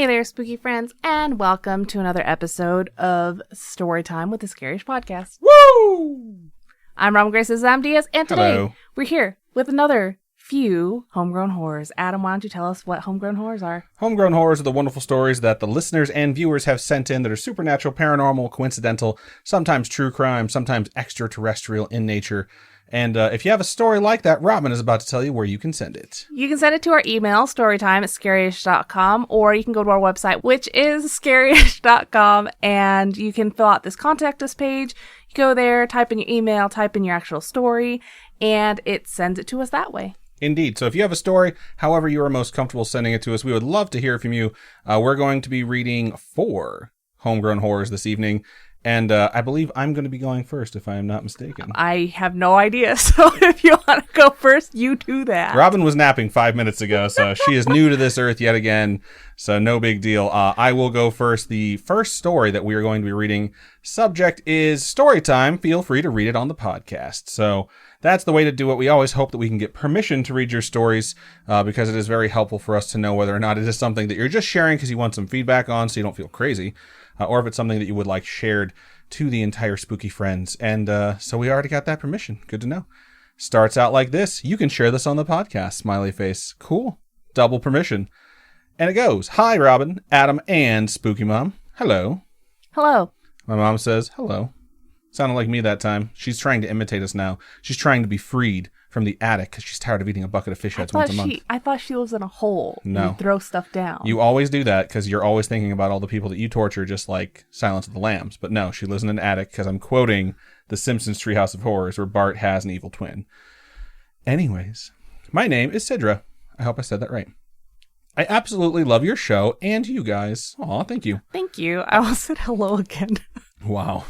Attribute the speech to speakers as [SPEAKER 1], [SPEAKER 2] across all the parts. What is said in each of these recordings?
[SPEAKER 1] there, spooky friends, and welcome to another episode of Storytime with the Scariest Podcast.
[SPEAKER 2] Woo!
[SPEAKER 1] I'm Robin Grace Zam Diaz, and today
[SPEAKER 2] Hello.
[SPEAKER 1] we're here with another few homegrown horrors. Adam, why don't you tell us what homegrown horrors are?
[SPEAKER 2] Homegrown horrors are the wonderful stories that the listeners and viewers have sent in that are supernatural, paranormal, coincidental, sometimes true crime, sometimes extraterrestrial in nature. And if you have a story like that, Robin is about to tell you where you can send it.
[SPEAKER 1] You can send it to our email, storytime@scariest.com, or you can go to our website, which is scariest.com, and you can fill out this contact us page. You go there, type in your email, type in your actual story, and it sends it to us that way.
[SPEAKER 2] Indeed. So if you have a story, however you are most comfortable sending it to us, we would love to hear from you. We're going to be reading 4 homegrown horrors this evening. And I believe I'm going to be going first, if I am not mistaken.
[SPEAKER 1] I have no idea, so if you want to go first, you do that.
[SPEAKER 2] Robin was napping 5 minutes ago, so she is new to this earth yet again, so no big deal. I will go first. The first story that we are going to be reading, subject is Storytime. Feel free to read it on the podcast. So that's the way to do it. We always hope that we can get permission to read your stories because it is very helpful for us to know whether or not it is something that you're just sharing because you want some feedback on so you don't feel crazy. Or if it's something that you would like shared to the entire spooky friends. And so we already got that permission. Good to know. Starts out like this. You can share this on the podcast. Smiley face. Cool. Double permission. And it goes, "Hi, Robin, Adam, and Spooky Mom. Hello."
[SPEAKER 1] Hello.
[SPEAKER 2] My mom says, "Hello." Sounded like me that time. She's trying to imitate us now. She's trying to be freed from the attic because she's tired of eating a bucket of fish heads once a month.
[SPEAKER 1] I thought she lives in a hole.
[SPEAKER 2] No.
[SPEAKER 1] You throw stuff down.
[SPEAKER 2] You always do that because you're always thinking about all the people that you torture, just like Silence of the Lambs. But no, she lives in an attic because I'm quoting The Simpsons Treehouse of Horrors where Bart has an evil twin. Anyways, my name is Sidra. I hope I said that right. I absolutely love your show and you guys. Aw, thank you.
[SPEAKER 1] Thank you. I will said hello again.
[SPEAKER 2] Wow.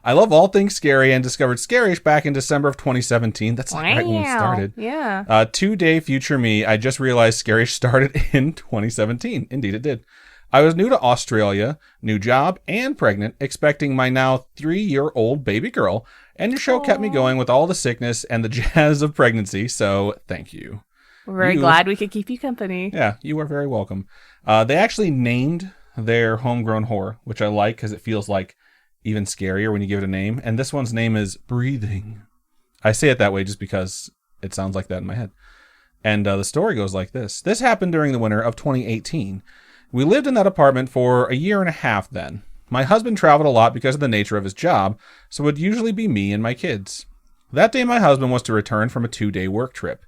[SPEAKER 2] I love all things scary and discovered Scarish back in December of 2017. That's like right when we started.
[SPEAKER 1] Yeah.
[SPEAKER 2] 2-day future me, I just realized Scarish started in 2017. Indeed, it did. I was new to Australia, new job, and pregnant, expecting my now 3-year-old baby girl. And your show kept me going with all the sickness and the jazz of pregnancy, so thank you.
[SPEAKER 1] We're very glad we could keep you company.
[SPEAKER 2] Yeah, you are very welcome. They actually named their homegrown horror, which I like because it feels like even scarier when you give it a name. And this one's name is Breathing. I say it that way just because it sounds like that in my head. And the story goes like this. This happened during the winter of 2018. We lived in that apartment for a year and a half then. My husband traveled a lot because of the nature of his job, so it would usually be me and my kids. That day my husband was to return from a 2-day work trip.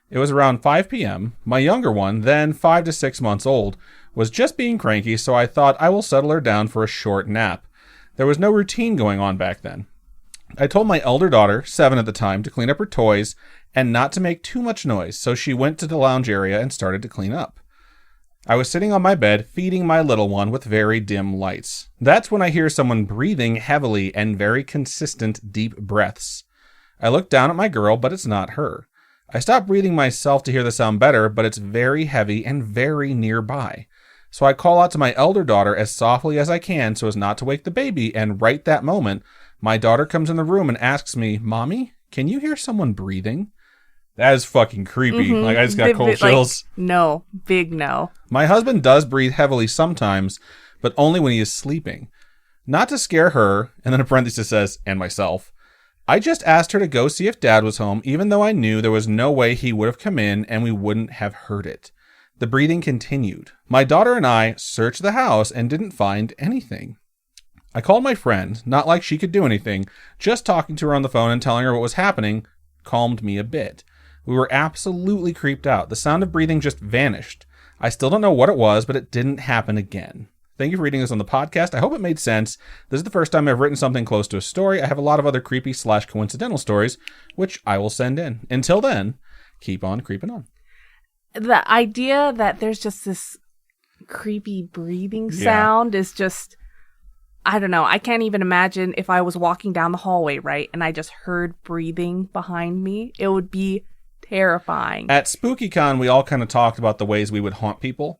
[SPEAKER 2] It was around 5 p.m. My younger one, then 5 to 6 months old, was just being cranky, so I thought I will settle her down for a short nap. There was no routine going on back then. I told my elder daughter, 7 at the time, to clean up her toys and not to make too much noise, so she went to the lounge area and started to clean up. I was sitting on my bed, feeding my little one with very dim lights. That's when I hear someone breathing heavily and very consistent deep breaths. I look down at my girl, but it's not her. I stop breathing myself to hear the sound better, but it's very heavy and very nearby. So I call out to my elder daughter as softly as I can so as not to wake the baby, and right that moment, my daughter comes in the room and asks me, "Mommy, can you hear someone breathing?" That is fucking creepy.
[SPEAKER 1] Mm-hmm.
[SPEAKER 2] Like, I just got cold chills.
[SPEAKER 1] No. Big no.
[SPEAKER 2] My husband does breathe heavily sometimes, but only when he is sleeping. Not to scare her, and then a parenthesis says, and myself. I just asked her to go see if Dad was home, even though I knew there was no way he would have come in and we wouldn't have heard it. The breathing continued. My daughter and I searched the house and didn't find anything. I called my friend, not like she could do anything, just talking to her on the phone and telling her what was happening calmed me a bit. We were absolutely creeped out. The sound of breathing just vanished. I still don't know what it was, but it didn't happen again. Thank you for reading this on the podcast. I hope it made sense. This is the first time I've written something close to a story. I have a lot of other creepy/coincidental stories, which I will send in. Until then, keep on creeping on.
[SPEAKER 1] The idea that there's just this creepy breathing sound is just, I don't know. I can't even imagine if I was walking down the hallway, right, and I just heard breathing behind me. It would be terrifying.
[SPEAKER 2] At SpookyCon, we all kind of talked about the ways we would haunt people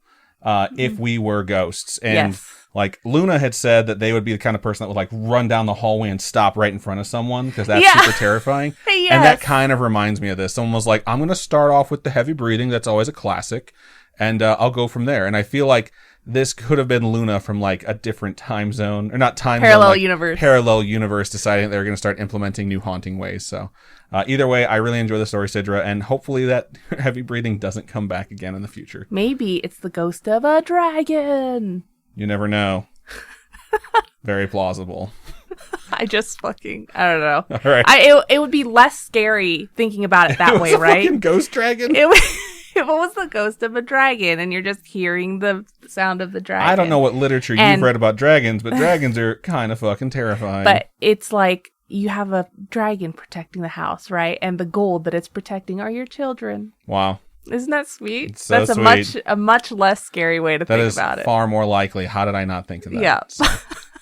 [SPEAKER 2] if we were ghosts. And like Luna had said that they would be the kind of person that would like run down the hallway and stop right in front of someone because that's super terrifying.
[SPEAKER 1] Yes.
[SPEAKER 2] And that kind of reminds me of this. Someone was like, I'm going to start off with the heavy breathing. That's always a classic. And I'll go from there. And I feel like this could have been Luna from like a different time zone, or not time
[SPEAKER 1] Parallel
[SPEAKER 2] zone, like
[SPEAKER 1] universe.
[SPEAKER 2] Parallel universe deciding they're going to start implementing new haunting ways. So either way, I really enjoy the story, Sidra, and hopefully that heavy breathing doesn't come back again in the future.
[SPEAKER 1] Maybe it's the ghost of a dragon.
[SPEAKER 2] You never know. Very plausible.
[SPEAKER 1] I don't know.
[SPEAKER 2] All right.
[SPEAKER 1] It would be less scary thinking about it that way, right?
[SPEAKER 2] Fucking ghost dragon?
[SPEAKER 1] If it was the ghost of a dragon and you're just hearing the sound of the dragon.
[SPEAKER 2] I don't know what literature you've read about dragons, but dragons are kind of fucking terrifying.
[SPEAKER 1] But it's like you have a dragon protecting the house, right? And the gold that it's protecting are your children.
[SPEAKER 2] Wow.
[SPEAKER 1] Isn't that sweet?
[SPEAKER 2] It's so
[SPEAKER 1] That's
[SPEAKER 2] sweet.
[SPEAKER 1] a much less scary way to think about it.
[SPEAKER 2] That is far more likely. How did I not think of that?
[SPEAKER 1] Yeah.
[SPEAKER 2] So,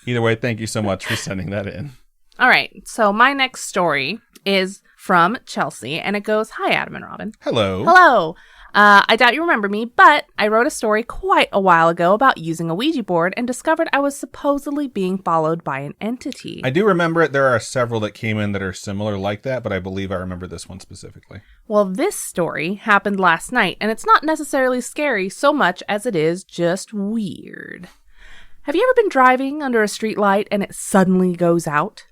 [SPEAKER 2] either way, thank you so much for sending that in.
[SPEAKER 1] All right. So my next story is from Chelsea, and it goes, "Hi, Adam and Robin."
[SPEAKER 2] Hello.
[SPEAKER 1] Hello. I doubt you remember me, but I wrote a story quite a while ago about using a Ouija board and discovered I was supposedly being followed by an entity.
[SPEAKER 2] I do remember it. There are several that came in that are similar like that, but I believe I remember this one specifically.
[SPEAKER 1] Well, this story happened last night, and it's not necessarily scary so much as it is just weird. Have you ever been driving under a streetlight and it suddenly goes out?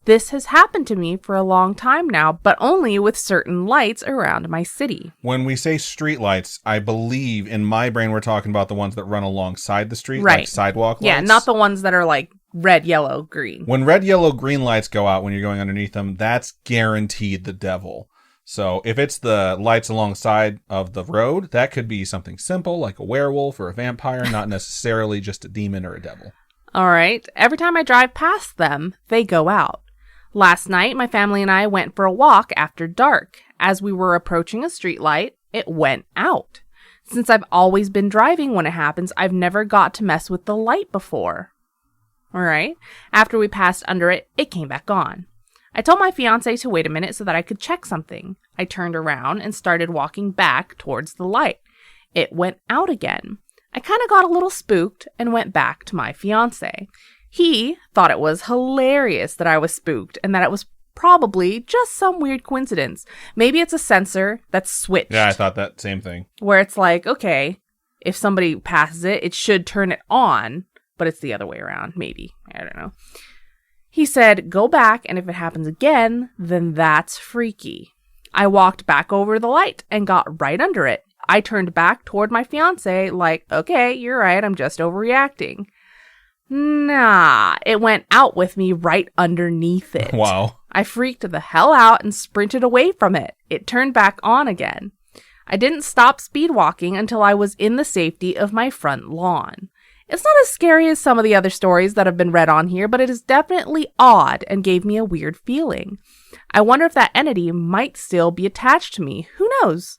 [SPEAKER 1] This has happened to me for a long time now, but only with certain lights around my city.
[SPEAKER 2] When we say street lights, I believe in my brain we're talking about the ones that run alongside the street,
[SPEAKER 1] right.
[SPEAKER 2] Like sidewalk lights.
[SPEAKER 1] Yeah, not the ones that are like red, yellow, green.
[SPEAKER 2] When red, yellow, green lights go out when you're going underneath them, that's guaranteed the devil. So if it's the lights alongside of the road, that could be something simple like a werewolf or a vampire, not necessarily just a demon or a devil.
[SPEAKER 1] All right. Every time I drive past them, they go out. Last night, my family and I went for a walk after dark. As we were approaching a streetlight, it went out. Since I've always been driving when it happens, I've never got to mess with the light before. All right. After we passed under it, it came back on. I told my fiance to wait a minute so that I could check something. I turned around and started walking back towards the light. It went out again. I kind of got a little spooked and went back to my fiance. He thought it was hilarious that I was spooked and that it was probably just some weird coincidence. Maybe it's a sensor that's switched.
[SPEAKER 2] Yeah, I thought that same thing.
[SPEAKER 1] Where it's like, okay, if somebody passes it, it should turn it on, but it's the other way around. Maybe. I don't know. He said, go back, and if it happens again, then that's freaky. I walked back over the light and got right under it. I turned back toward my fiance like, okay, you're right, I'm just overreacting. Nah, it went out with me right underneath it.
[SPEAKER 2] Wow.
[SPEAKER 1] I freaked the hell out and sprinted away from it. It turned back on again. I didn't stop speed walking until I was in the safety of my front lawn. It's not as scary as some of the other stories that have been read on here, but it is definitely odd and gave me a weird feeling. I wonder if that entity might still be attached to me. Who knows?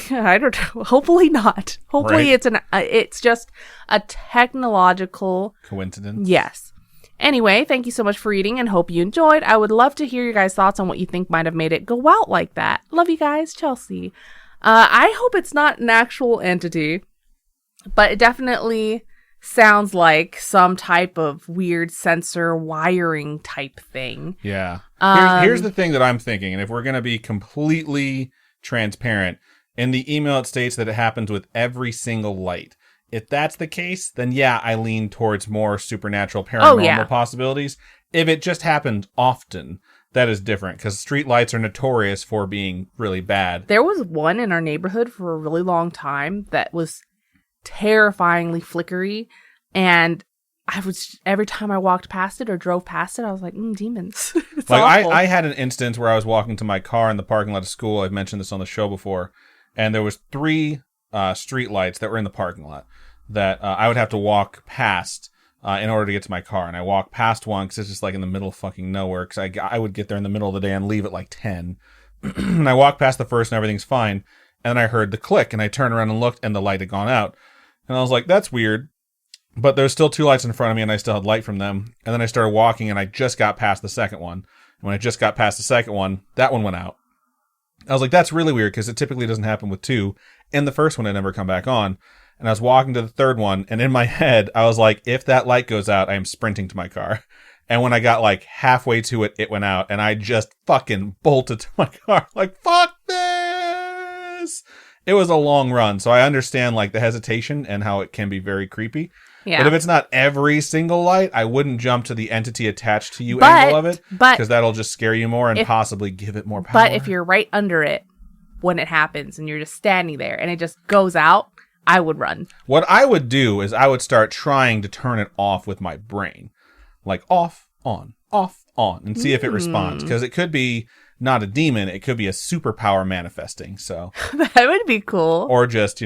[SPEAKER 1] I don't know. Hopefully not. Hopefully
[SPEAKER 2] right.
[SPEAKER 1] It's just a technological
[SPEAKER 2] coincidence.
[SPEAKER 1] Yes. Anyway, thank you so much for reading and hope you enjoyed. I would love to hear your guys' thoughts on what you think might have made it go out like that. Love you guys, Chelsea. I hope it's not an actual entity, but it definitely sounds like some type of weird sensor wiring type thing.
[SPEAKER 2] Yeah. Here's the thing that I'm thinking, and if we're going to be completely transparent, in the email it states that it happens with every single light. If that's the case, then yeah, I lean towards more supernatural paranormal possibilities. If it just happened often, that is different, because street lights are notorious for being really bad.
[SPEAKER 1] There was one in our neighborhood for a really long time that was terrifyingly flickery, and every time I walked past it or drove past it, I was like, demons. It's
[SPEAKER 2] like
[SPEAKER 1] awful.
[SPEAKER 2] I had an instance where I was walking to my car in the parking lot of school. I've mentioned this on the show before, and there was 3 street lights that were in the parking lot that I would have to walk past in order to get to my car. And I walked past one because it's just like in the middle of fucking nowhere, because I would get there in the middle of the day and leave at like 10. And I walked past the first and everything's fine. And then I heard the click and I turned around and looked and the light had gone out. And I was like, that's weird. But there's still 2 lights in front of me and I still had light from them. And then I started walking and I just got past the second one. And when I just got past the second one, that one went out. I was like, that's really weird, because it typically doesn't happen with 2. And the first one had never come back on. And I was walking to the third one, and in my head, I was like, if that light goes out, I am sprinting to my car. And when I got like halfway to it, it went out, and I just fucking bolted to my car. Like, fuck this! it was a long run, so I understand like the hesitation and how it can be very creepy.
[SPEAKER 1] Yeah.
[SPEAKER 2] But if it's not every single light, I wouldn't jump to the entity attached to you angle of it, because that'll just scare you more and possibly give it more power.
[SPEAKER 1] But if you're right under it when it happens and you're just standing there and it just goes out, I would run.
[SPEAKER 2] What I would do is I would start trying to turn it off with my brain. Like off, on, and see if it responds. Because it could be not a demon, it could be a superpower manifesting. So
[SPEAKER 1] that would be cool.
[SPEAKER 2] Or just,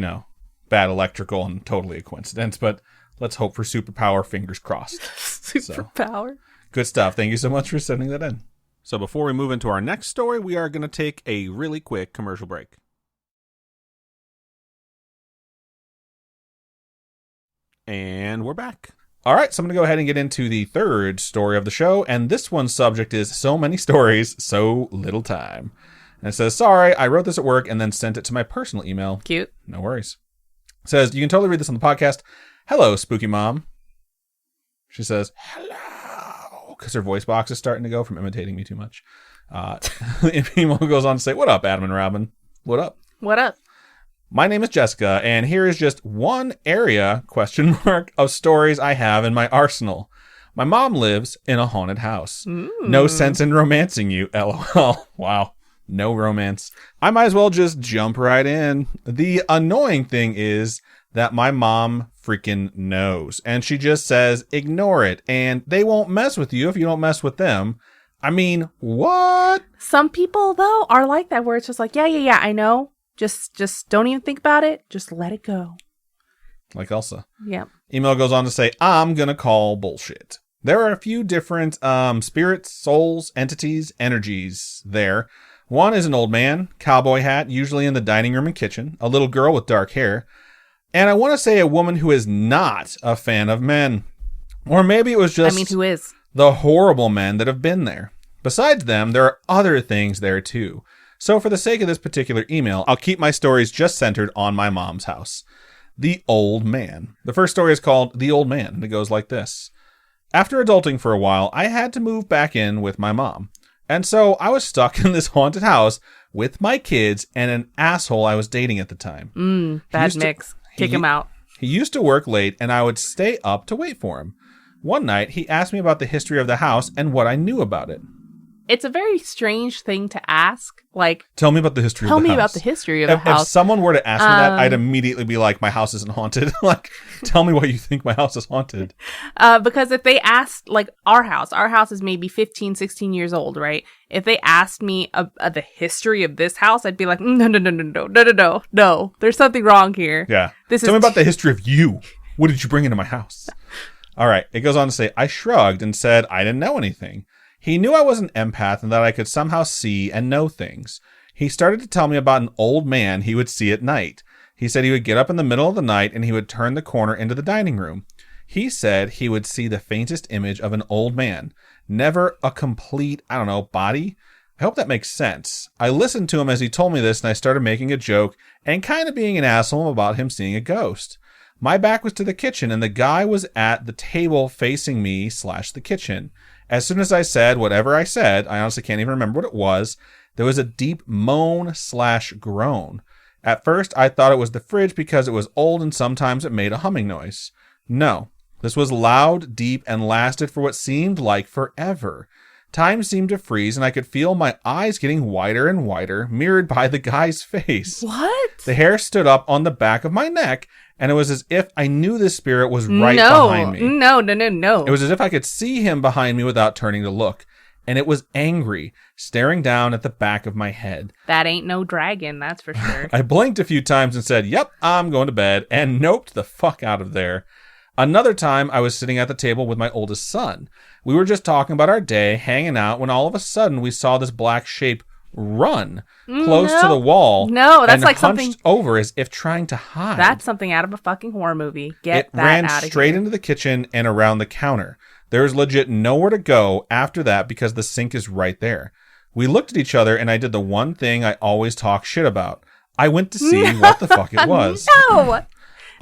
[SPEAKER 2] bad electrical and totally a coincidence. But let's hope for superpower, fingers crossed.
[SPEAKER 1] Superpower.
[SPEAKER 2] So, good stuff. Thank you so much for sending that in. So before we move into our next story, we are going to take a really quick commercial break. And we're back. All right, so I'm going to go ahead and get into the third story of the show, and this one's subject is so many stories, so little time. And it says, sorry, I wrote this at work and then sent it to my personal email.
[SPEAKER 1] Cute.
[SPEAKER 2] No worries. It says, you can totally read this on the podcast. Hello, spooky mom. She says, hello, because her voice box is starting to go from imitating me too much. The email goes on to say, what up, Adam and Robin? What up?
[SPEAKER 1] What up?
[SPEAKER 2] My name is Jessica, and here is just one area, of stories I have in my arsenal. My mom lives in a haunted house. No sense in romancing you, LOL. Wow. No romance. I might as well just jump right in. The annoying thing is that my mom freaking knows, and she just says, ignore it, and they won't mess with you if you don't mess with them. I mean, what?
[SPEAKER 1] Some people, though, are like that, where it's just like, yeah, I know. Just don't even think about it. Just let it go.
[SPEAKER 2] Like Elsa.
[SPEAKER 1] Yeah.
[SPEAKER 2] Email goes on to say, I'm going to call bullshit. There are a few different spirits, souls, entities, energies there. One is an old man, cowboy hat, usually in the dining room and kitchen, a little girl with dark hair, and I want to say a woman who is not a fan of men. Or maybe it was just
[SPEAKER 1] who is?
[SPEAKER 2] The horrible men that have been there. Besides them, there are other things there too. So for the sake of this particular email, I'll keep my stories just centered on my mom's house. The Old Man. The first story is called The Old Man, and it goes like this. After adulting for a while, I had to move back in with my mom. And so I was stuck in this haunted house with my kids and an asshole I was dating at the time.
[SPEAKER 1] Bad mix. Kick him out.
[SPEAKER 2] He used to work late, and I would stay up to wait for him. One night, he asked me about the history of the house and what I knew about it.
[SPEAKER 1] It's a very strange thing to ask. Like,
[SPEAKER 2] tell me about the history of the house.
[SPEAKER 1] Tell me about the history of the house.
[SPEAKER 2] If someone were to ask me that, I'd immediately be like, my house isn't haunted. Like, tell me why you think my house is haunted.
[SPEAKER 1] Because if they asked, like, our house is maybe 15, 16 years old, right? If they asked me the history of this house, I'd be like, no. There's something wrong here.
[SPEAKER 2] Yeah. Tell me about the history of you. What did you bring into my house? All right. It goes on to say, I shrugged and said I didn't know anything. He knew I was an empath and that I could somehow see and know things. He started to tell me about an old man he would see at night. He said he would get up in the middle of the night and he would turn the corner into the dining room. He said he would see the faintest image of an old man. Never a complete, body. I hope that makes sense. I listened to him as he told me this and I started making a joke and kind of being an asshole about him seeing a ghost. My back was to the kitchen and the guy was at the table facing me / the kitchen. As soon as I said whatever I said, I honestly can't even remember what it was, there was a deep moan / groan. At first, I thought it was the fridge because it was old and sometimes it made a humming noise. No, this was loud, deep, and lasted for what seemed like forever. Time seemed to freeze and I could feel my eyes getting wider and wider, mirrored by the guy's face.
[SPEAKER 1] What?
[SPEAKER 2] The hair stood up on the back of my neck, and it was as if I knew this spirit was right behind me.
[SPEAKER 1] No.
[SPEAKER 2] It was as if I could see him behind me without turning to look. And it was angry, staring down at the back of my head.
[SPEAKER 1] That ain't no dragon, that's for sure.
[SPEAKER 2] I blinked a few times and said, yep, I'm going to bed, and noped the fuck out of there. Another time, I was sitting at the table with my oldest son. We were just talking about our day, hanging out, when all of a sudden we saw this black shape run close to the wall.
[SPEAKER 1] No, that's like
[SPEAKER 2] hunched
[SPEAKER 1] something
[SPEAKER 2] over as if trying to hide.
[SPEAKER 1] That's something out of a fucking horror movie. Get that out of here.
[SPEAKER 2] It ran straight into the kitchen and around the counter. There was legit nowhere to go after that because the sink is right there. We looked at each other and I did the one thing I always talk shit about. I went to see what the fuck it was.
[SPEAKER 1] No!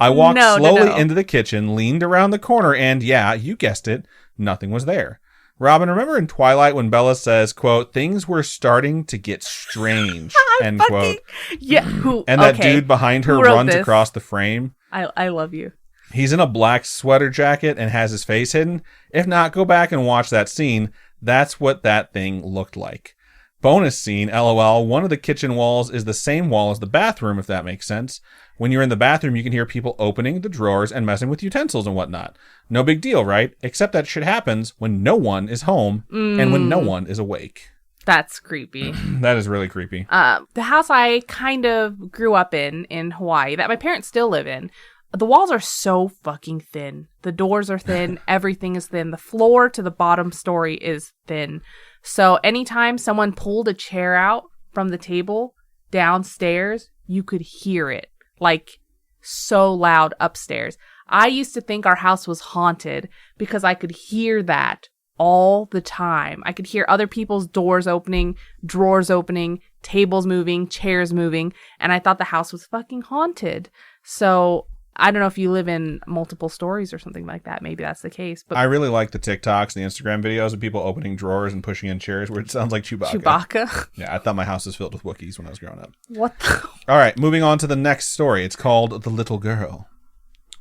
[SPEAKER 2] I walked slowly into the kitchen, leaned around the corner, and yeah, you guessed it, nothing was there. Robin, remember in Twilight when Bella says, quote, things were starting to get strange, end quote.
[SPEAKER 1] Yeah.
[SPEAKER 2] And that dude behind her runs across the frame.
[SPEAKER 1] I love you.
[SPEAKER 2] He's in a black sweater jacket and has his face hidden. If not, go back and watch that scene. That's what that thing looked like. Bonus scene, LOL, one of the kitchen walls is the same wall as the bathroom, if that makes sense. When you're in the bathroom, you can hear people opening the drawers and messing with utensils and whatnot. No big deal, right? Except that shit happens when no one is home and when no one is awake.
[SPEAKER 1] That's creepy.
[SPEAKER 2] That is really creepy.
[SPEAKER 1] The house I kind of grew up in Hawaii, that my parents still live in, the walls are so fucking thin. The doors are thin. Everything is thin. The floor to the bottom story is thin. So anytime someone pulled a chair out from the table downstairs, you could hear it like so loud upstairs. I used to think our house was haunted because I could hear that all the time. I could hear other people's doors opening, drawers opening, tables moving, chairs moving, and I thought the house was fucking haunted. So I don't know if you live in multiple stories or something like that. Maybe that's the case. But
[SPEAKER 2] I really like the TikToks and the Instagram videos of people opening drawers and pushing in chairs where it sounds like Chewbacca.
[SPEAKER 1] Chewbacca?
[SPEAKER 2] Yeah, I thought my house was filled with Wookiees when I was growing up.
[SPEAKER 1] What the?
[SPEAKER 2] All right, moving on to the next story. It's called The Little Girl.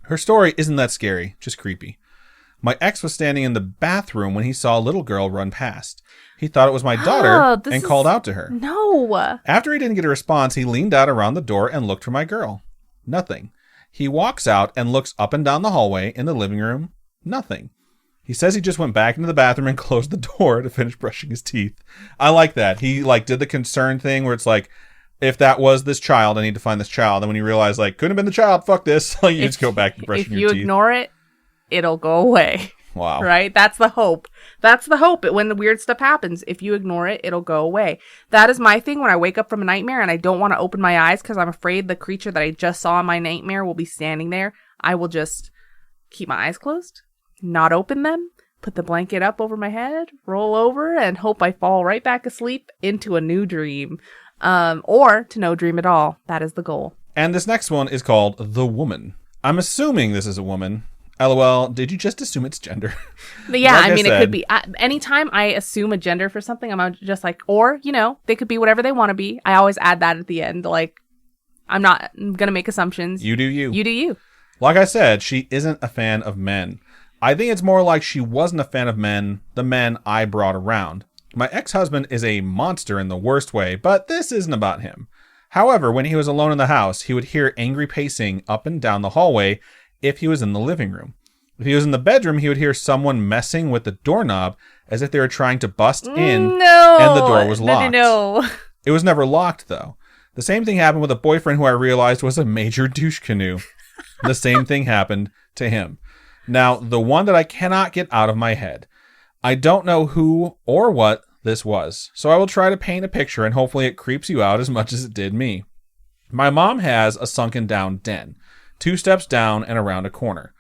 [SPEAKER 2] Her story isn't that scary, just creepy. My ex was standing in the bathroom when he saw a little girl run past. He thought it was my daughter and called out to her.
[SPEAKER 1] No.
[SPEAKER 2] After he didn't get a response, he leaned out around the door and looked for my girl. Nothing. He walks out and looks up and down the hallway in the living room. Nothing. He says he just went back into the bathroom and closed the door to finish brushing his teeth. I like that. He did the concern thing where it's like, if that was this child, I need to find this child. And when you realize couldn't have been the child, fuck this. You just go back to brushing your teeth.
[SPEAKER 1] If you ignore it, it'll go away.
[SPEAKER 2] Wow.
[SPEAKER 1] Right? That's the hope. That's the hope. When the weird stuff happens, if you ignore it, it'll go away. That is my thing when I wake up from a nightmare and I don't want to open my eyes because I'm afraid the creature that I just saw in my nightmare will be standing there. I will just keep my eyes closed, not open them, put the blanket up over my head, roll over, and hope I fall right back asleep into a new dream. Or to no dream at all. That is the goal.
[SPEAKER 2] And this next one is called The Woman. I'm assuming this is a woman. LOL, did you just assume it's gender?
[SPEAKER 1] Yeah, like I mean, it could be. Anytime I assume a gender for something, I'm just like, or, they could be whatever they want to be. I always add that at the end. Like, I'm not going to make assumptions.
[SPEAKER 2] You do you.
[SPEAKER 1] You do you.
[SPEAKER 2] Like I said, she isn't a fan of men. I think it's more like she wasn't a fan of men, the men I brought around. My ex-husband is a monster in the worst way, but this isn't about him. However, when he was alone in the house, he would hear angry pacing up and down the hallway if he was in the living room. If he was in the bedroom, he would hear someone messing with the doorknob as if they were trying to bust in, and the door was locked. No. It was never locked, though. The same thing happened with a boyfriend who I realized was a major douche canoe. The same thing happened to him. Now, the one that I cannot get out of my head. I don't know who or what this was, so I will try to paint a picture and hopefully it creeps you out as much as it did me. My mom has a sunken down den, 2 steps down and around a corner.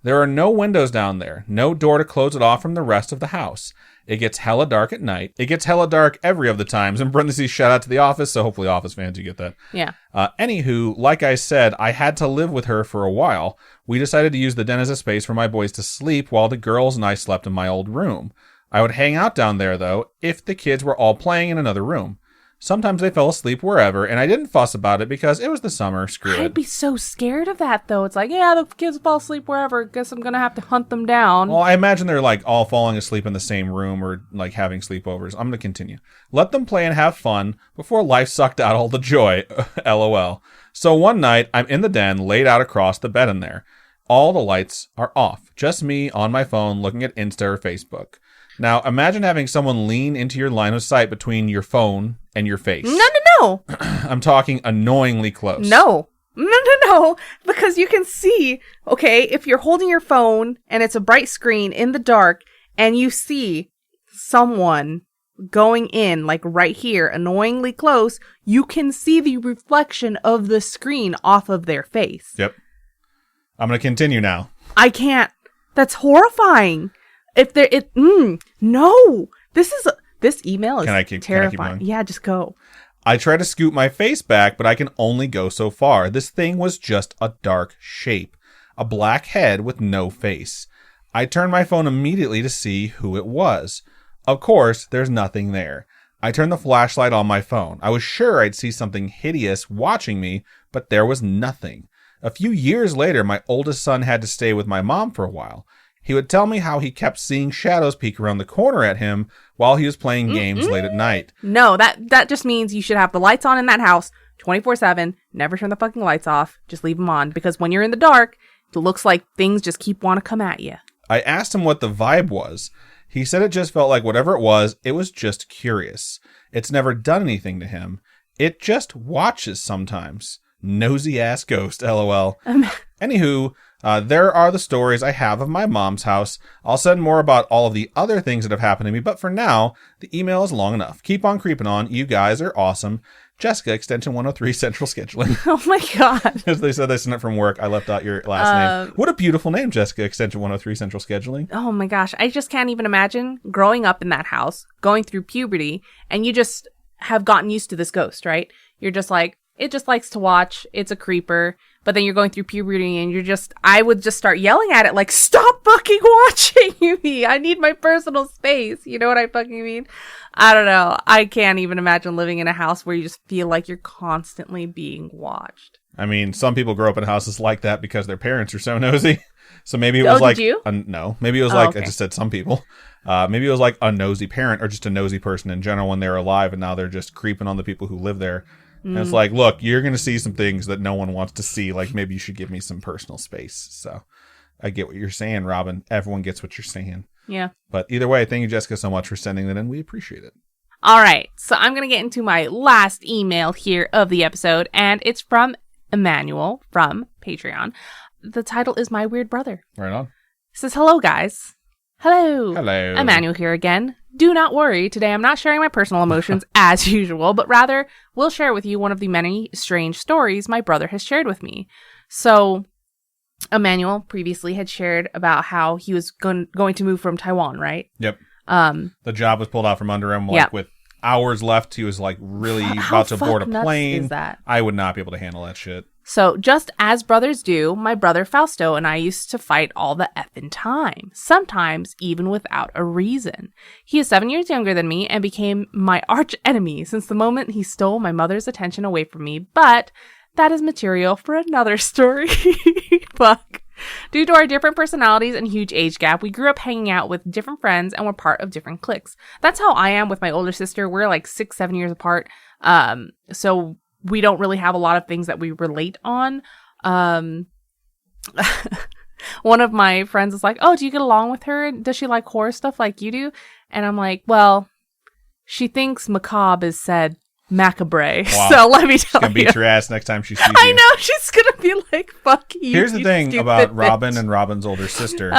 [SPEAKER 2] There are no windows down there, no door to close it off from the rest of the house. It gets hella dark at night. It gets hella dark every of the times. In parentheses, shout out to The Office, so hopefully Office fans, you get that.
[SPEAKER 1] Yeah.
[SPEAKER 2] Anywho, like I said, I had to live with her for a while. We decided to use the den as a space for my boys to sleep while the girls and I slept in my old room. I would hang out down there, though, if the kids were all playing in another room. Sometimes they fell asleep wherever, and I didn't fuss about it because it was the summer. Screw it.
[SPEAKER 1] I'd be so scared of that, though. It's like, yeah, the kids fall asleep wherever. Guess I'm going to have to hunt them down.
[SPEAKER 2] Well, I imagine they're all falling asleep in the same room or having sleepovers. I'm going to continue. Let them play and have fun before life sucked out all the joy. LOL. So one night, I'm in the den, laid out across the bed in there. All the lights are off. Just me on my phone looking at Insta or Facebook. Now, imagine having someone lean into your line of sight between your phone and your face.
[SPEAKER 1] No.
[SPEAKER 2] I'm talking annoyingly close.
[SPEAKER 1] No, because you can see, okay, if you're holding your phone and it's a bright screen in the dark and you see someone going in, right here, annoyingly close, you can see the reflection of the screen off of their face.
[SPEAKER 2] Yep. I'm going to continue now.
[SPEAKER 1] I can't. That's horrifying. No. This email is terrifying. Can I keep going? Yeah, just go.
[SPEAKER 2] I try to scoot my face back, but I can only go so far. This thing was just a dark shape. A black head with no face. I turn my phone immediately to see who it was. Of course, there's nothing there. I turned the flashlight on my phone. I was sure I'd see something hideous watching me, but there was nothing. A few years later, my oldest son had to stay with my mom for a while. He would tell me how he kept seeing shadows peek around the corner at him while he was playing games late at night.
[SPEAKER 1] No, that just means you should have the lights on in that house 24/7. Never turn the fucking lights off. Just leave them on, because when you're in the dark, it looks like things just keep wanting to come at you.
[SPEAKER 2] I asked him what the vibe was. He said it just felt like whatever it was just curious. It's never done anything to him. It just watches sometimes. Nosy ass ghost, lol. Anywho, there are the stories I have of my mom's house. I'll send more about all of the other things that have happened to me, but for now, the email is long enough. Keep on creeping on. You guys are awesome. Jessica, Extension 103, Central Scheduling.
[SPEAKER 1] Oh my God.
[SPEAKER 2] As they said they sent it from work. I left out your last name. What a beautiful name, Jessica, Extension 103, Central Scheduling.
[SPEAKER 1] Oh my gosh. I just can't even imagine growing up in that house, going through puberty, and you just have gotten used to this ghost, right? You're just like, it just likes to watch. It's a creeper. But then you're going through puberty and I would just start yelling at it like, stop fucking watching me. I need my personal space. You know what I fucking mean? I don't know. I can't even imagine living in a house where you just feel like you're constantly being watched.
[SPEAKER 2] I mean, some people grow up in houses like that because their parents are so nosy. So maybe it was like,
[SPEAKER 1] did you?
[SPEAKER 2] No, maybe it was like,
[SPEAKER 1] okay.
[SPEAKER 2] I just said some people. Maybe it was like a nosy parent or just a nosy person in general when they were alive and now they're just creeping on the people who live there. And it's like, look, you're going to see some things that no one wants to see. Like, maybe you should give me some personal space. So I get what you're saying, Robin. Everyone gets what you're saying.
[SPEAKER 1] Yeah.
[SPEAKER 2] But either way, thank you, Jessica, so much for sending that in. We appreciate it.
[SPEAKER 1] All right. So I'm going to get into my last email here of the episode. And it's from Emmanuel from Patreon. The title is My Weird Brother.
[SPEAKER 2] Right on.
[SPEAKER 1] It says, hello, guys. Hello.
[SPEAKER 2] Hello.
[SPEAKER 1] Emmanuel here again. Do not worry, today I'm not sharing my personal emotions as usual, but rather will share with you one of the many strange stories my brother has shared with me. So, Emmanuel previously had shared about how he was going to move from Taiwan, right?
[SPEAKER 2] Yep. The job was pulled out from under him, with hours left. He was like really about to board a plane.
[SPEAKER 1] Is that?
[SPEAKER 2] I would not be able to handle that shit.
[SPEAKER 1] So, just as brothers do, my brother Fausto and I used to fight all the effing time, sometimes even without a reason. He is 7 years younger than me and became my arch enemy since the moment he stole my mother's attention away from me, but that is material for another story. Fuck. Due to our different personalities and huge age gap, we grew up hanging out with different friends and were part of different cliques. That's how I am with my older sister. We're like 6-7 years apart. So we don't really have a lot of things that we relate on. One of my friends is like, oh, do you get along with her? Does she like horror stuff like you do? And I'm like, well, she thinks macabre is said macabre.
[SPEAKER 2] Wow.
[SPEAKER 1] So let me tell you.
[SPEAKER 2] She's going to beat your ass next time she sees you.
[SPEAKER 1] I know. She's going to be like, fuck you.
[SPEAKER 2] Here's the thing about
[SPEAKER 1] bitch.
[SPEAKER 2] Robin and Robin's older sister.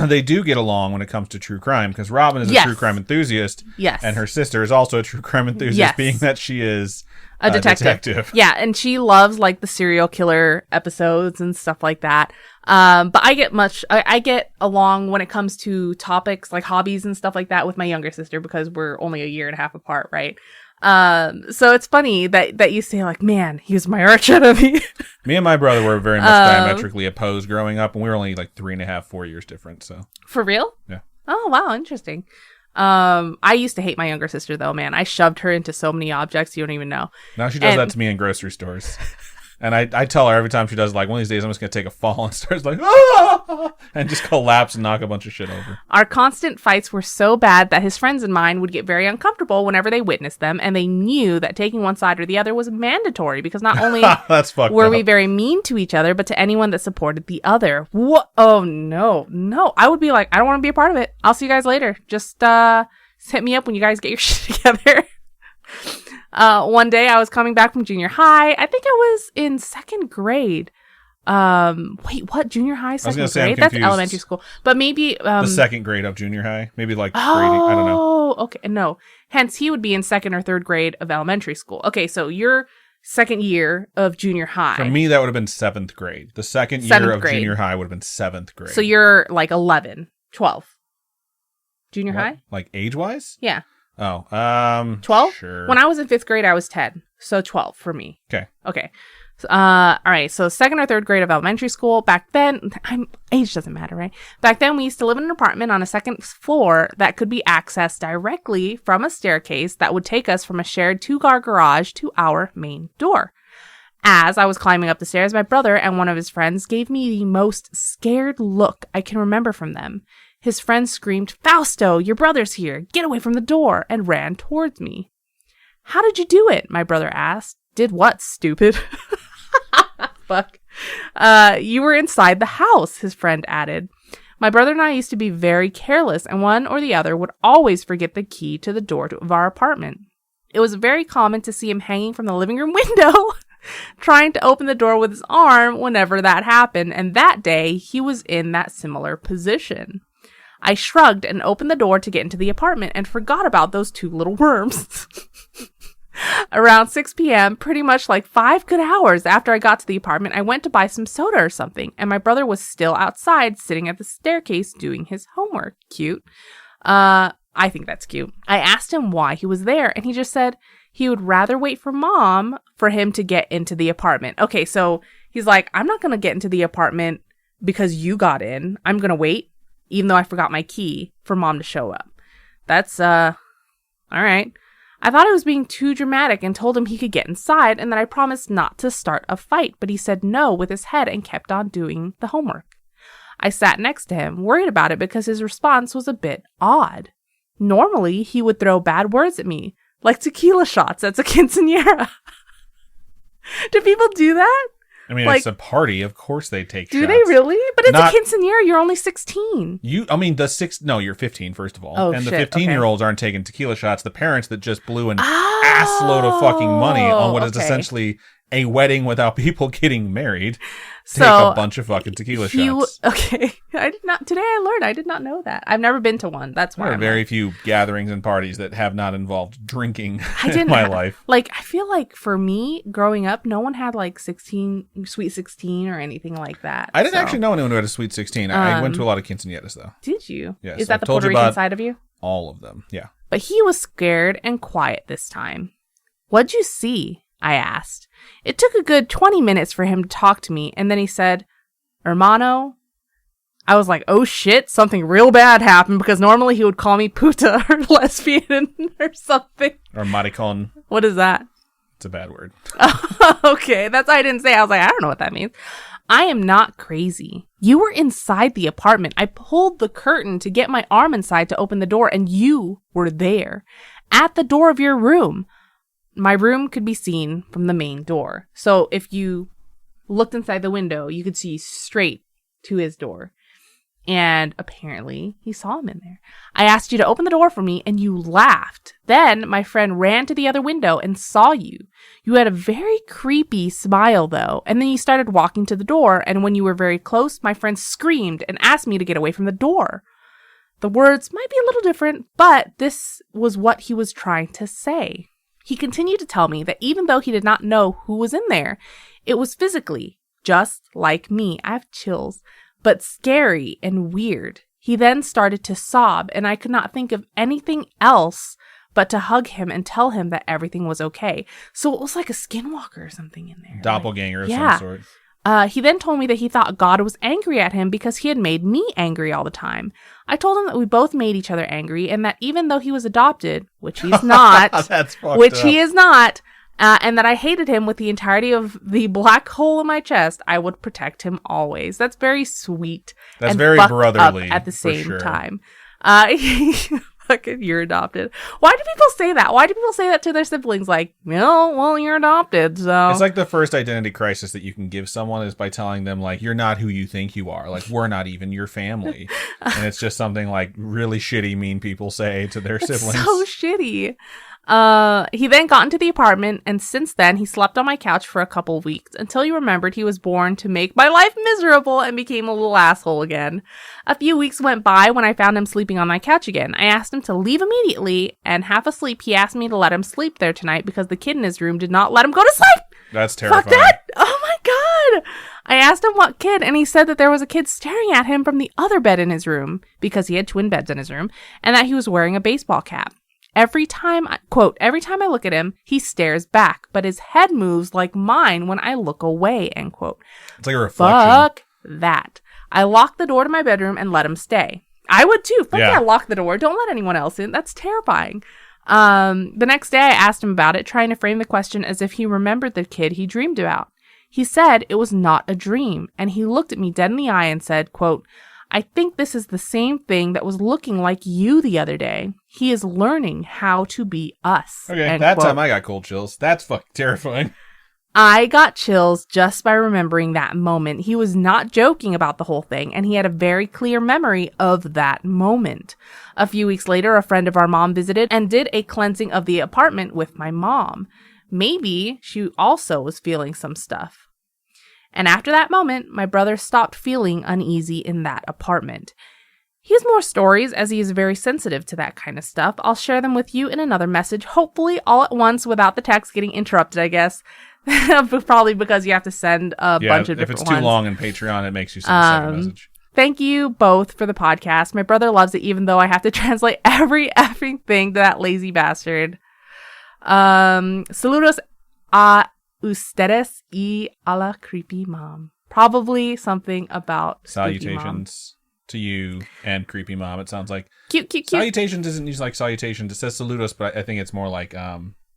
[SPEAKER 2] They do get along when it comes to true crime because Robin is a true crime enthusiast.
[SPEAKER 1] Yes.
[SPEAKER 2] And her sister is also a true crime enthusiast, being that she is
[SPEAKER 1] a detective. Yeah, and she loves like the serial killer episodes and stuff like that. But I get along when it comes to topics like hobbies and stuff like that with my younger sister because we're only a year and a half apart, right? So it's funny that you say like, man, he was my arch enemy.
[SPEAKER 2] Me and my brother were very much diametrically opposed growing up, and we were only like 3.5-4 years different. So
[SPEAKER 1] for real?
[SPEAKER 2] Yeah.
[SPEAKER 1] Oh wow, interesting. I used to hate my younger sister though, man. I shoved her into so many objects you don't even know.
[SPEAKER 2] Now she does that to me in grocery stores. And I tell her every time she does, like, one of these days I'm just going to take a fall and starts like, ah! And just collapse and knock a bunch of shit over. Our
[SPEAKER 1] constant fights were so bad that his friends and mine would get very uncomfortable whenever they witnessed them, and they knew that taking one side or the other was mandatory because not only were we very mean to each other, but to anyone that supported the other. What? Oh, no. I would be like, I don't want to be a part of it. I'll see you guys later. Just hit me up when you guys get your shit together. One day I was coming back from junior high. I think I was in second grade. Wait, what? Junior high, second grade? That's elementary school. But maybe
[SPEAKER 2] the second grade of junior high. Maybe like grading. I don't know.
[SPEAKER 1] Oh, okay. No. Hence, he would be in second or third grade of elementary school. Okay, so you're second year of junior high.
[SPEAKER 2] For me, that would have been seventh grade. The second year of junior high would have been seventh grade.
[SPEAKER 1] So you're like 11, 12. Junior high?
[SPEAKER 2] Like age-wise?
[SPEAKER 1] Yeah.
[SPEAKER 2] Oh,
[SPEAKER 1] 12?
[SPEAKER 2] Sure.
[SPEAKER 1] When I was in fifth grade, I was 10. So 12 for me.
[SPEAKER 2] Okay.
[SPEAKER 1] All right, so second or third grade of elementary school. Back then, age doesn't matter, right? Back then, we used to live in an apartment on a second floor that could be accessed directly from a staircase that would take us from a shared 2-car garage to our main door. As I was climbing up the stairs, my brother and one of his friends gave me the most scared look I can remember from them. His friend screamed, "Fausto, your brother's here. Get away from the door," and ran towards me. "How did you do it?" my brother asked. "Did what, stupid?" Fuck. You were inside the house, his friend added. My brother and I used to be very careless, and one or the other would always forget the key to the door of our apartment. It was very common to see him hanging from the living room window, trying to open the door with his arm whenever that happened, and that day he was in that similar position. I shrugged and opened the door to get into the apartment and forgot about those 2 little worms. Around 6 p.m., pretty much like 5 good hours after I got to the apartment, I went to buy some soda or something, and my brother was still outside sitting at the staircase doing his homework. Cute. I think that's cute. I asked him why he was there, and he just said he would rather wait for Mom for him to get into the apartment. Okay, so he's like, I'm not going to get into the apartment because you got in. I'm going to wait, even though I forgot my key, for Mom to show up. That's, all right. I thought I was being too dramatic and told him he could get inside and that I promised not to start a fight, but he said no with his head and kept on doing the homework. I sat next to him, worried about it because his response was a bit odd. Normally, he would throw bad words at me, like tequila shots at a quinceañera. Do people do that?
[SPEAKER 2] I mean, it's a party. Of course they take shots.
[SPEAKER 1] Do they really? But it's a quinceañera. You're only 16.
[SPEAKER 2] You're 15, first of all.
[SPEAKER 1] Oh,
[SPEAKER 2] and
[SPEAKER 1] shit,
[SPEAKER 2] the 15-year-olds aren't taking tequila shots. The parents that just blew an ass load of fucking money on what is essentially a wedding without people getting married. Take a bunch of fucking tequila shots.
[SPEAKER 1] Okay. Today I learned. I did not know that. I've never been to one. That's why.
[SPEAKER 2] There are very few gatherings and parties that have not involved drinking in my life.
[SPEAKER 1] Like, I feel like for me, growing up, no one had like Sweet 16 or anything like that.
[SPEAKER 2] I didn't actually know anyone who had a Sweet 16. I went to a lot of quinceañeras, though.
[SPEAKER 1] Did you?
[SPEAKER 2] Yes.
[SPEAKER 1] Is that the Puerto Rican side of you?
[SPEAKER 2] All of them, yeah.
[SPEAKER 1] But he was scared and quiet this time. "What'd you see?" I asked. It took a good 20 minutes for him to talk to me, and then he said, "Hermano." I was like, oh shit, something real bad happened, because normally he would call me puta or lesbian or something.
[SPEAKER 2] Or maricon.
[SPEAKER 1] What is that?
[SPEAKER 2] It's a bad word.
[SPEAKER 1] Okay, that's why I didn't say. I was like, I don't know what that means. "I am not crazy. You were inside the apartment. I pulled the curtain to get my arm inside to open the door, and you were there. At the door of your room. My room could be seen from the main door. So if you looked inside the window, you could see straight to his door. And apparently he saw him in there. I asked you to open the door for me and you laughed. Then my friend ran to the other window and saw you. You had a very creepy smile though. And then you started walking to the door. And when you were very close, my friend screamed and asked me to get away from the door. The words might be a little different, but this was what he was trying to say. He continued to tell me that even though he did not know who was in there, it was physically just like me. I have chills. But scary and weird. He then started to sob, and I could not think of anything else but to hug him and tell him that everything was okay. So it was like a skinwalker or something in there.
[SPEAKER 2] Doppelganger of some sort.
[SPEAKER 1] He then told me that he thought God was angry at him because he had made me angry all the time. I told him that we both made each other angry, and that even though he was adopted, which he's not, he is not, and that I hated him with the entirety of the black hole in my chest, I would protect him always. That's very sweet.
[SPEAKER 2] That's
[SPEAKER 1] and
[SPEAKER 2] very brotherly
[SPEAKER 1] at the same
[SPEAKER 2] sure.
[SPEAKER 1] time. Fucking, you're adopted. Why do people say that? Why do people say that to their siblings? Like, well, you're adopted, so.
[SPEAKER 2] It's like the first identity crisis that you can give someone is by telling them, like, you're not who you think you are. Like, we're not even your family. And it's just something, like, really shitty, mean people say to their siblings.
[SPEAKER 1] So shitty. He then got into the apartment, and since then, he slept on my couch for a couple of weeks until he remembered he was born to make my life miserable and became a little asshole again. A few weeks went by when I found him sleeping on my couch again. I asked him to leave immediately, and half asleep, he asked me to let him sleep there tonight because the kid in his room did not let him go to sleep.
[SPEAKER 2] That's terrifying.
[SPEAKER 1] Fuck that! Oh my god! I asked him what kid, and he said that there was a kid staring at him from the other bed in his room because he had twin beds in his room, and that he was wearing a baseball cap. Every time I look at him, he stares back, but his head moves like mine when I look away, end quote.
[SPEAKER 2] It's like a reflection.
[SPEAKER 1] Fuck that. I locked the door to my bedroom and let him stay. I would too. Fuck yeah, lock the door. Don't let anyone else in. That's terrifying. The next day I asked him about it, trying to frame the question as if he remembered the kid he dreamed about. He said it was not a dream, and he looked at me dead in the eye and said, quote, I think this is the same thing that was looking like you the other day. He is learning how to be us.
[SPEAKER 2] Okay, that time I got cold chills. That's fucking terrifying.
[SPEAKER 1] I got chills just by remembering that moment. He was not joking about the whole thing, and he had a very clear memory of that moment. A few weeks later, a friend of our mom visited and did a cleansing of the apartment with my mom. Maybe she also was feeling some stuff. And after that moment, my brother stopped feeling uneasy in that apartment. He has more stories as he is very sensitive to that kind of stuff. I'll share them with you in another message, hopefully all at once without the text getting interrupted, I guess. Probably because you have to send a bunch of different ones.
[SPEAKER 2] If it's too long in Patreon, it makes you send a second message.
[SPEAKER 1] Thank you both for the podcast. My brother loves it, even though I have to translate every effing thing to that lazy bastard. Saludos a ustedes y a la creepy mom. Probably something about
[SPEAKER 2] salutations to you and creepy mom. It sounds like
[SPEAKER 1] cute.
[SPEAKER 2] Salutations isn't used like salutations. It says saludos, but I think it's more like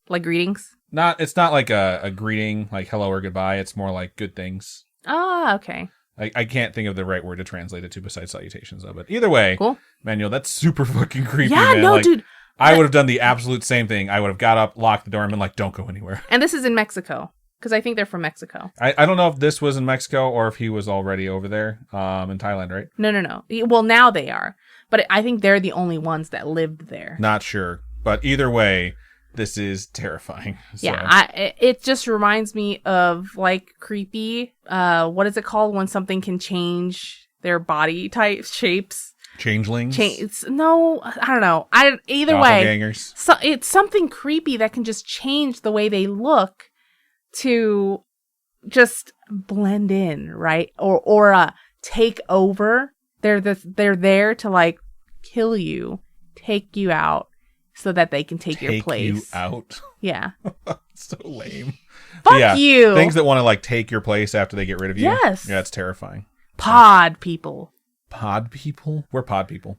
[SPEAKER 1] greetings.
[SPEAKER 2] It's not like a greeting, like hello or goodbye. It's more like good things.
[SPEAKER 1] Ah, okay.
[SPEAKER 2] I can't think of the right word to translate it to besides salutations, though. But either way,
[SPEAKER 1] cool.
[SPEAKER 2] Manuel, that's super fucking creepy.
[SPEAKER 1] Yeah,
[SPEAKER 2] man.
[SPEAKER 1] no,
[SPEAKER 2] like,
[SPEAKER 1] dude.
[SPEAKER 2] I would have done the absolute same thing. I would have got up, locked the door, and been like, don't go anywhere.
[SPEAKER 1] And this is in Mexico, because I think they're from Mexico.
[SPEAKER 2] I don't know if this was in Mexico or if he was already over there in Thailand, right?
[SPEAKER 1] No. Well, now they are. But I think they're the only ones that lived there.
[SPEAKER 2] Not sure. But either way, this is terrifying. So.
[SPEAKER 1] Yeah, it just reminds me of, like, creepy. What is it called when something can change their body type shapes?
[SPEAKER 2] Changelings?
[SPEAKER 1] No, I don't know. Either way, so it's something creepy that can just change the way they look to just blend in, right? Or take over. They're there to, like, kill you, take you out, so that they can take your place.
[SPEAKER 2] Take you out?
[SPEAKER 1] Yeah.
[SPEAKER 2] So lame.
[SPEAKER 1] Fuck you.
[SPEAKER 2] Things that want to, like, take your place after they get rid of you.
[SPEAKER 1] Yes.
[SPEAKER 2] Yeah, it's terrifying.
[SPEAKER 1] Pod people.
[SPEAKER 2] Pod people? We're pod people.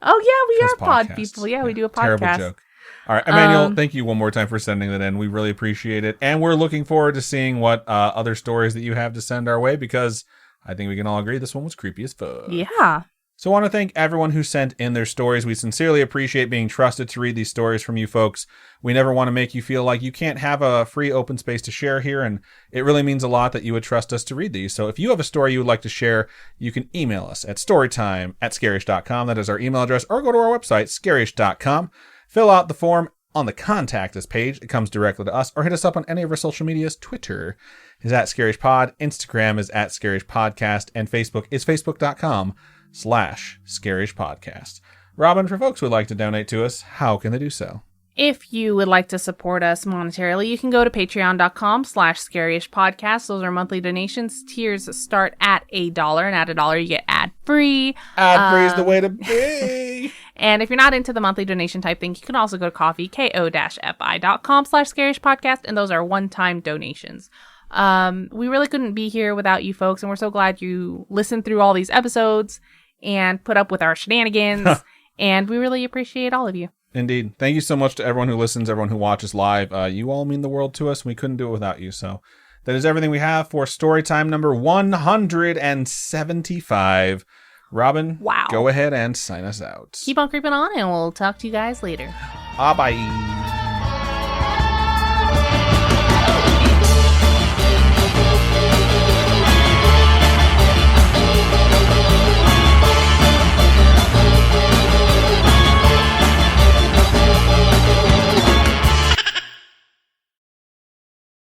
[SPEAKER 1] Oh, yeah, we are pod people. Yeah, we do a podcast.
[SPEAKER 2] Terrible joke. All right, Emmanuel, thank you one more time for sending that in. We really appreciate it. And we're looking forward to seeing what other stories that you have to send our way, because I think we can all agree this one was creepy as fuck.
[SPEAKER 1] Yeah.
[SPEAKER 2] So I want to thank everyone who sent in their stories. We sincerely appreciate being trusted to read these stories from you folks. We never want to make you feel like you can't have a free open space to share here, and it really means a lot that you would trust us to read these. So if you have a story you would like to share, you can email us at storytime@scarish.com. That is our email address, or go to our website, scarish.com. Fill out the form on the Contact Us page. It comes directly to us, or hit us up on any of our social medias. Twitter is @ScarishPod, Instagram is @ScarishPodcast, and Facebook is facebook.com/Scarish Podcast. Robin, for folks who would like to donate to us, how can they do so?
[SPEAKER 1] If you would like to support us monetarily, you can go to patreon.com/Scarish Podcast. Those are monthly donations. Tiers start at $1, and at $1 you get ad-free.
[SPEAKER 2] Ad-free is the way to be.
[SPEAKER 1] And if you're not into the monthly donation type thing, you can also go to coffee, ko-fi.com/Scarish Podcast, and those are one-time donations. We really couldn't be here without you folks, and we're so glad you listened through all these episodes and put up with our shenanigans, and we really appreciate all of you.
[SPEAKER 2] Indeed. Thank you so much to everyone who listens, everyone who watches live. You all mean the world to us, and we couldn't do it without you. So that is everything we have for Storytime number 175. Robin,
[SPEAKER 1] wow.
[SPEAKER 2] Go ahead and sign us out.
[SPEAKER 1] Keep on creeping on, and we'll talk to you guys later.
[SPEAKER 2] Bye.